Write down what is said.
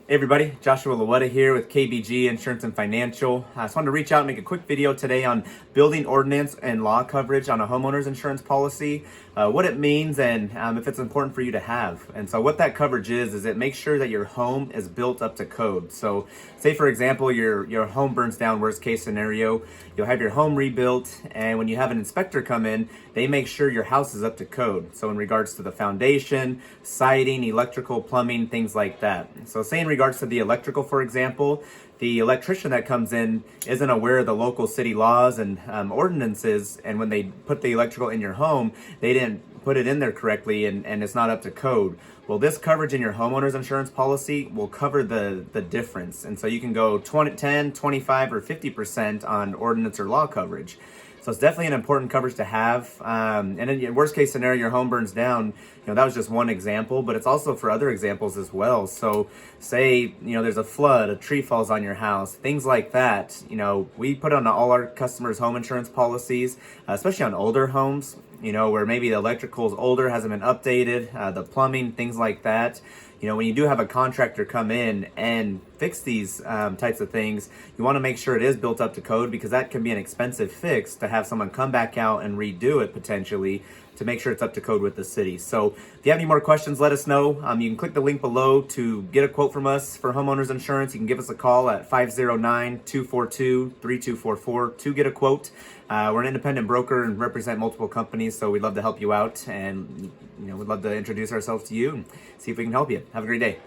Hey everybody, Joshua Lawetta here with KBG Insurance and Financial. I just wanted to reach out and make a quick video today on building ordinance and law coverage on a homeowner's insurance policy, what it means and if it's important for you to have. And so what that coverage is it makes sure that your home is built up to code. So say for example, your home burns down, worst case scenario, you'll have your home rebuilt, and when you have an inspector come in, they make sure your house is up to code. So in regards to the foundation, siding, electrical, plumbing, things like that. So say in regards to the electrical, for example, the electrician that comes in isn't aware of the local city laws and ordinances, and when they put the electrical in your home, they didn't put it in there correctly and it's not up to code. Well, this coverage in your homeowner's insurance policy will cover the difference. And so you can go 10, 25, or 50% on ordinance or law coverage. So it's definitely an important coverage to have. And in worst case scenario, your home burns down. That was just one example, but it's also for other examples as well. So say, there's a flood, a tree falls on your house, things like that. We put on all our customers' home insurance policies, especially on older homes, where maybe the electrical is older, hasn't been updated, the plumbing, things like that. When you do have a contractor come in and fix these types of things, you want to make sure it is built up to code, because that can be an expensive fix to have someone come back out and redo it potentially to make sure it's up to code with the city. So if you have any more questions, let us know. You can click the link below to get a quote from us for homeowners insurance. You can give us a call at 509-242-3244 to get a quote. We're an independent broker and represent multiple companies, so we'd love to help you out, and we'd love to introduce ourselves to you and see if we can help you. Have a great day.